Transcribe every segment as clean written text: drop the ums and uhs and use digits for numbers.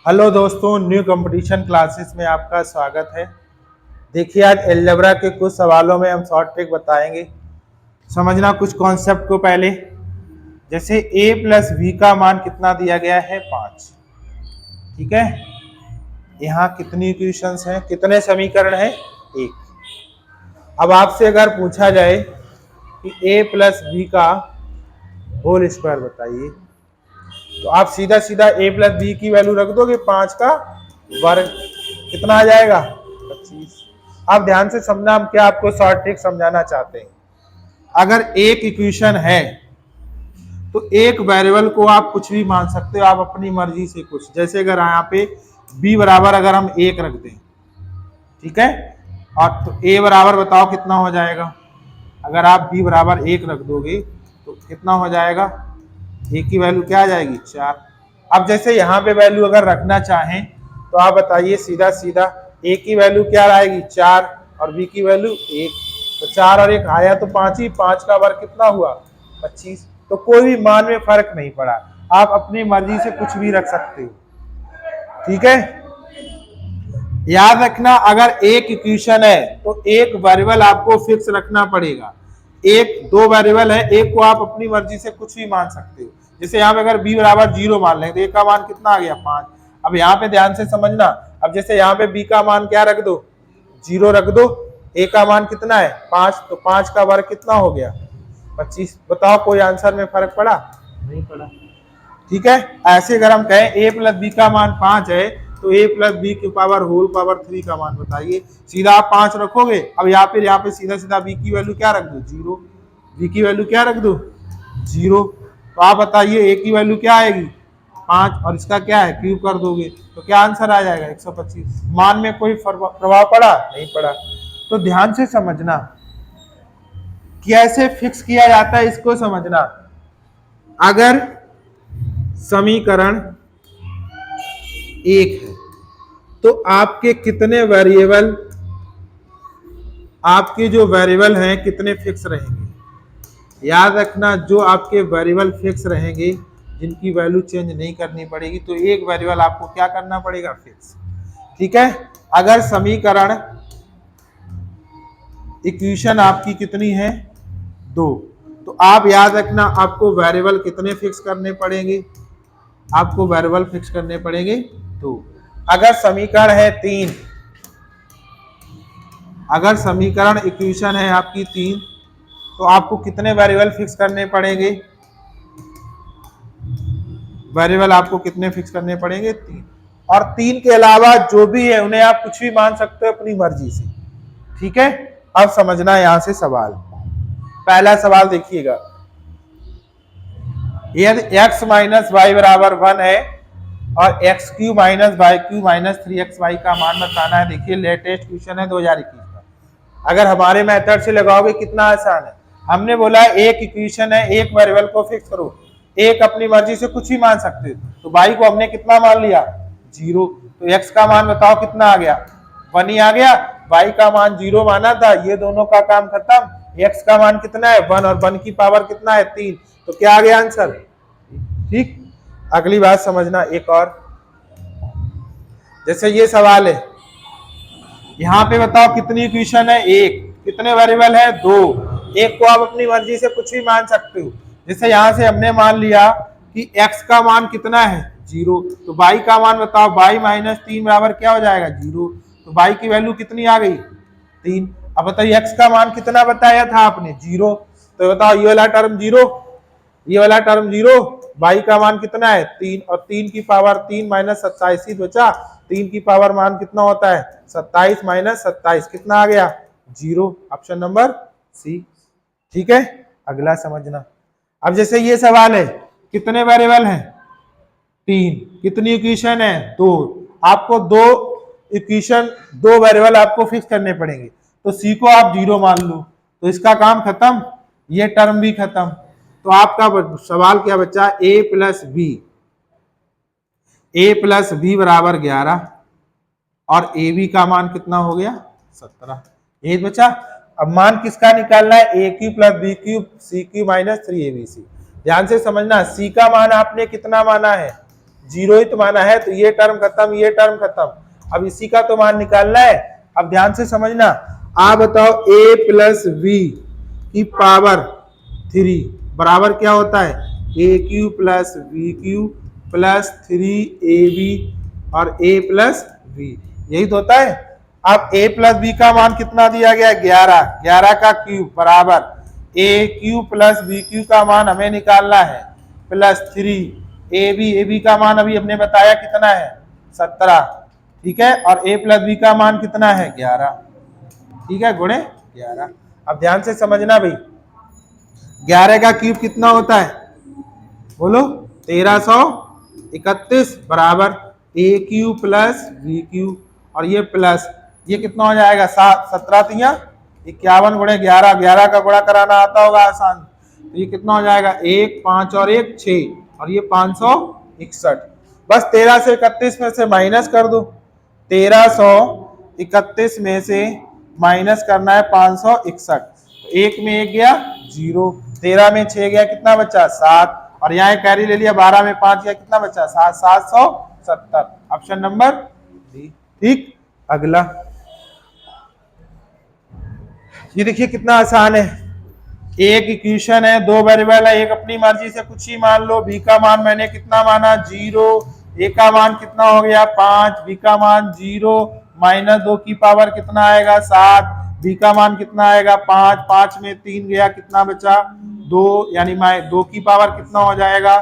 Hello दोस्तों, new competition classes में आपका स्वागत है। देखिए, आज अलजेब्रा के कुछ सवालों में हम शॉर्ट ट्रिक बताएंगे। समझना कुछ कॉन्सेप्ट को पहले। जैसे a प्लस वी का मान कितना दिया गया है 5। ठीक है, यहाँ कितनी इक्वेशंस हैं, कितने समीकरण हैं? 1। अब आपसे अगर पूछा जाए कि a प्लस वी का होल स्क्वायर बताइए, तो आप सीधा सीधा a प्लस बी की वैल्यू रख दोगे, 5 का वर्ग कितना आ जाएगा? 25। आप ध्यान से समझना, हम क्या आपको शॉर्ट ट्रिक समझाना चाहते हैं। अगर एक इक्वेशन है तो एक वेरिएबल को आप कुछ भी मान सकते हो, आप अपनी मर्जी से कुछ। जैसे अगर यहाँ पे b बराबर अगर हम 1 रख दें, ठीक है, और तो a बराबर बताओ कितना हो जाएगा? अगर आप b बराबर 1 रख दोगे तो कितना हो जाएगा? a की वैल्यू क्या आ जाएगी? 4। अब जैसे यहाँ पे वैल्यू अगर रखना चाहें तो आप बताइए सीधा सीधा a की वैल्यू क्या आएगी? 4 और b की वैल्यू 1। तो 4 और 1 आया तो 5 ही, 5 का वर्ग कितना हुआ? 25। तो कोई भी मान में फर्क नहीं पड़ा, आप अपनी मर्जी से कुछ भी रख सकते हो। ठीक है, याद रखना, अगर एक इक्वेशन है तो एक वेरिएबल आपको फिक्स रखना पड़ेगा। एक दो वेरिएबल है, एक को आप अपनी मर्जी से कुछ भी मान सकते हो। जैसे यहाँ पे अगर b बराबर 0 मान लें तो a का मान कितना आ गया? 5। अब यहाँ पे ध्यान से समझना, अब जैसे यहाँ पे b का मान क्या रख दो? 0 रख दो। a का मान कितना है? 5। तो 5 का वर्ग कितना हो गया? 25। बताओ कोई आंसर में फर्क पड़ा? नहीं पड़ा। ठीक है, ऐसे अगर हम कहें a प्लस बी का मान 5 है तो a प्लस बी की पावर होल पावर 3 का मान बताइए। सीधा आप 5 रखोगे। अब यहाँ पे सीधा सीधा b की वैल्यू क्या रख दो? 0। b की वैल्यू क्या रख दो? 0। तो आप बताइए a की वैल्यू क्या आएगी? 5, और इसका क्या है? क्यूब कर दोगे तो क्या आंसर आ जाएगा? 125। मान में कोई प्रभाव पड़ा? नहीं पड़ा। तो ध्यान से समझना, कैसे फिक्स किया जाता है इसको समझना। अगर समीकरण 1 है तो आपके कितने वेरिएबल, आपके जो वेरिएबल हैं कितने फिक्स रहेंगे? याद रखना, जो आपके वेरिएबल फिक्स रहेंगे, जिनकी वैल्यू चेंज नहीं करनी पड़ेगी, तो एक वेरिएबल आपको क्या करना पड़ेगा? फिक्स। ठीक है, अगर समीकरण इक्वेशन आपकी कितनी है? 2, तो आप याद रखना, आपको वेरिएबल कितने फिक्स करने पड़ेंगे? आपको वेरिएबल फिक्स करने पड़ेंगे 2। अगर समीकरण है 3, अगर समीकरण इक्वेशन है आपकी 3, तो आपको कितने वेरिएबल फिक्स करने पड़ेंगे? वेरिएबल आपको कितने फिक्स करने पड़ेंगे? 3। और 3 के अलावा जो भी है उन्हें आप कुछ भी मान सकते हो अपनी मर्जी से। ठीक है, अब समझना यहां से सवाल। पहला सवाल देखिएगा, यदि x माइनस वाई बराबर 1 है और x q minus y q minus 3xy का मान बताना है। देखिए, लेटेस्ट क्वेश्चन है 2021 का। अगर हमारे मेथड से लगाओगे कितना आसान है। हमने बोला एक इक्वेशन है, एक वेरिएबल को फिक्स करो, एक अपनी मर्जी से कुछ ही मान सकते हो। तो y को हमने कितना मान लिया? 0। तो x का मान बताओ कितना आ गया? 1 ही आ गया। y का मान 0 माना था, ये दोनों का काम खत्म। x का मान कितना है? 1, और 1 की पावर कितना है? 3। तो क्या आ गया आंसर? ठीक। अगली बात समझना, एक और, जैसे ये सवाल है, यहाँ पे बताओ कितनी इक्वेशन है? 1। कितने वेरिएबल है? 2। एक को आप अपनी मर्जी से कुछ भी मान सकते हो। जैसे यहाँ से हमने मान लिया कि x का मान कितना है? 0। तो y का मान बताओ। y माइनस 3 बराबर क्या हो जाएगा? 0। तो y की वैल्यू कितनी आ गई? 3। अब बताइए x का मान कितना बताया था आपने? 0। तो बताओ ये वाला टर्म 0, ये वाला टर्म 0, y का मान कितना है? 3, और 3 की पावर 3 माइनस 27 ही बचा। 3 की पावर मान कितना होता है? 27 माइनस 27 कितना आ गया? 0। Option number C. ठीक है, अगला समझना। अब जैसे ये सवाल है, कितने वेरिएबल हैं? 3। कितनी इक्वेशन है? 2। आपको दो इक्वेशन, दो वेरिएबल आपको फिक्स करने पड़ेंगे। तो सी को आप 0 मान लो, तो इसका काम खत्म, ये टर्म भी खत्म। तो आपका सवाल क्या बचा? a plus b, a plus b बराबर 11, और ए बी का मान कितना हो गया? 17। ये बचा। अब मान किसका निकालना है? A cube plus b cube c cube minus 3abc। ध्यान से समझना, सी का मान आपने कितना माना है? जीरो ही तो माना है, तो ये टर्म खत्म, ये टर्म खत्म। अब इसी का तो मान निकालना है। अब ध्यान से समझना, आप बताओ a प्लस वी की पावर 3 बराबर क्या होता है, a cube plus b cube plus 3ab और a प्लस वी, यही तो होता है। अब a प्लस बी का मान कितना दिया गया, 11, 11 का क्यूब बराबर ए क्यू प्लस बी क्यू का मान हमें निकालना है प्लस 3ab का मान अभी हमने बताया कितना है, 17, ठीक है, और a प्लस बी का मान कितना है, 11, ठीक है, गुणे 11। अब ध्यान से समझना भाई, 11 का क्यूब कितना होता है, बोलो, 1331 बराबर ए क्यू प्लस वी क्यू, और ये प्लस ये कितना हो जाएगा, 17 51 गुणे 11, 11 का गुणा कराना आता होगा आसान, तो ये कितना हो जाएगा, 1 5 और 1 6, और ये 561। बस 13 से 31 में से माइनस कर दो, 1331 में से माइनस करना है 561, एक में 1 गया 0, 13 में 6 गया, कितना बचा, 7, और यहाँ कैरी ले लिया, 12 में 5 गया, कितना बचा, 7, 770, ऑप्शन नंबर डी। ठीक, अगला ये देखिए कितना आसान है, एक इक्वेशन है, दो वेरिएबल है, एक अपनी मर्जी से कुछ ही मान लो, बी का मान मैंने कितना माना, 0, ए का मान कितना हो गया 5, बी का मान 0, माइनस 2 की पावर कितना आएगा 7, बी का मान कितना आएगा 5, 5 में 3 गया, कितना बचा 2, यानी 2 की पावर कितना हो जाएगा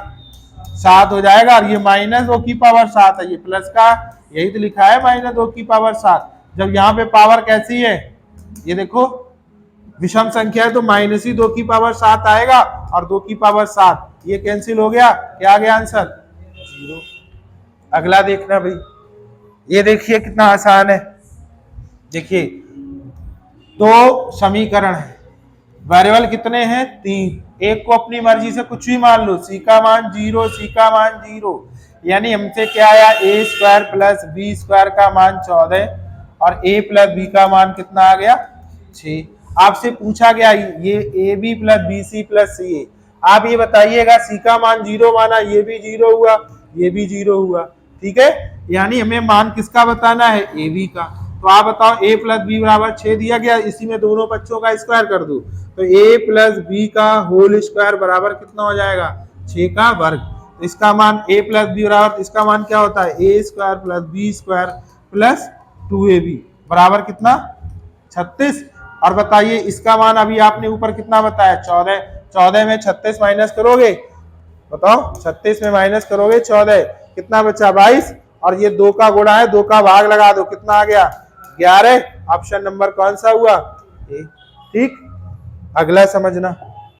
7 हो जाएगा, और ये माइनस 2 की पावर 7 है, ये प्लस का, यही तो लिखा है माइनस 2 की पावर 7। जब यहाँ पे पावर कैसी है, ये देखो विषम संख्या है तो माइनस ही 2 की पावर 7 आएगा, और 2 की पावर 7 ये कैंसिल हो गया, क्या आ गया आंसर, 0। अगला देखना भाई, ये देखिए कितना आसान है, देखिए दो समीकरण है, वेरिएबल कितने हैं 3, एक को अपनी मर्जी से कुछ भी मान लो, सी का मान 0, सी का मान 0, यानी हमसे क्या आया, ए स्क्वायर प्लस बी स्क्वायर का मान 14, और ए प्लस बी का मान कितना आ गया 6। आपसे पूछा गया ये a b plus b c plus c a, आप ये बताइएगा, सी का मान 0 माना, ये भी 0 हुआ, ये भी 0 हुआ, ठीक है, यानी हमें मान किसका बताना है, ए बी का। तो आप बताओ a प्लस बी बराबर 6 दिया गया, इसी में दोनों बच्चों का स्क्वायर कर दो, तो a प्लस बी का होल स्क्वायर बराबर कितना हो जाएगा, 6 का वर्ग। तो इसका मान a प्लस बी बराबर, इसका मान क्या होता है, a square plus b square plus 2ab बराबर कितना 36। और बताइए इसका मान अभी आपने ऊपर कितना बताया 14, 14 में 36 माइनस करोगे, बताओ 36 में माइनस करोगे 14, कितना बचा 22, और ये 2 का गुणा है, 2 का भाग लगा दो, कितना आ गया 11। ऑप्शन नंबर कौन सा हुआ, ए। ठीक, अगला समझना।